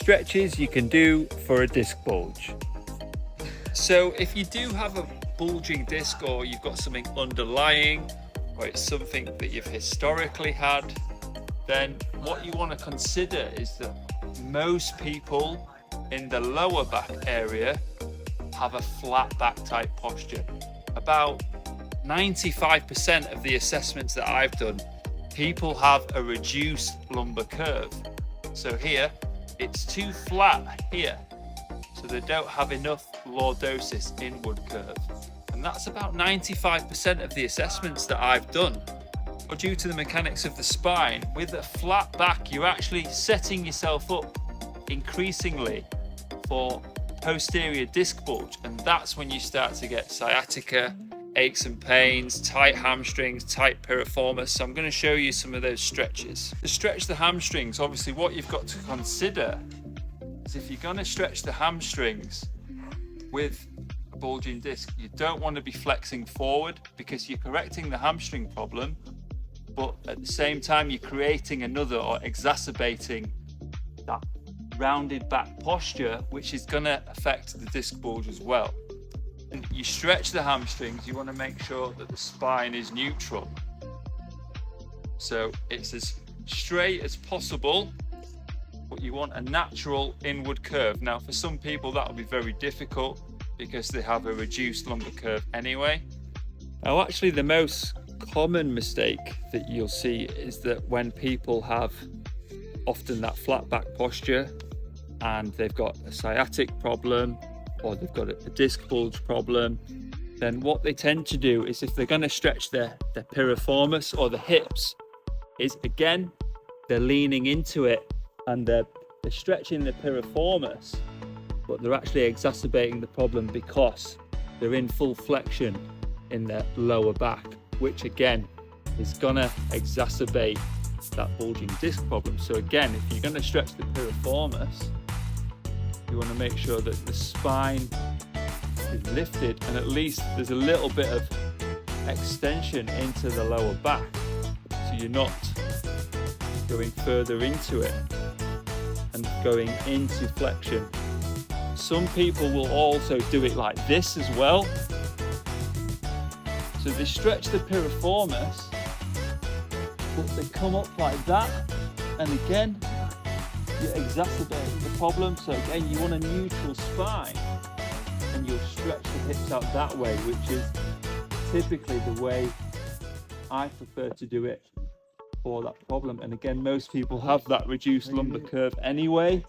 stretches you can do for a disc bulge. So if you do have a bulging disc, or you've got something underlying, or it's something that you've historically had, then what you want to consider is that most people in the lower back area have a flat back type posture. About 95% of the assessments that I've done, people have a reduced lumbar curve. So here, it's too flat here. So they don't have enough lordosis inward curve. And that's about 95% of the assessments that I've done. But due to the mechanics of the spine, with a flat back, you're actually setting yourself up increasingly for posterior disc bulge. And that's when you start to get sciatica, aches and pains, tight hamstrings, tight piriformis. So I'm going to show you some of those stretches. To stretch the hamstrings, obviously what you've got to consider is if you're going to stretch the hamstrings with a bulging disc, you don't want to be flexing forward, because you're correcting the hamstring problem, but at the same time you're creating another, or exacerbating that rounded back posture, which is going to affect the disc bulge as well. And you stretch the hamstrings, you want to make sure that the spine is neutral. So it's as straight as possible, but you want a natural inward curve. Now for some people that'll be very difficult because they have a reduced lumbar curve anyway. Now actually the most common mistake that you'll see is that when people have often that flat back posture and they've got a sciatic problem, or they've got a disc bulge problem, then what they tend to do is, if they're going to stretch their piriformis or the hips, is again they're leaning into it and they're stretching the piriformis, but they're actually exacerbating the problem because they're in full flexion in their lower back, which again is gonna exacerbate that bulging disc problem. So again, if you're gonna stretch the piriformis, you want to make sure that the spine is lifted and at least there's a little bit of extension into the lower back, so you're not going further into it and going into flexion. Some people will also do it like this as well. So they stretch the piriformis, but they come up like that, and again you're exacerbating the problem. So again, you want a neutral spine, and you'll stretch the hips out that way, which is typically the way I prefer to do it for that problem. And again, most people have that reduced lumbar curve anyway,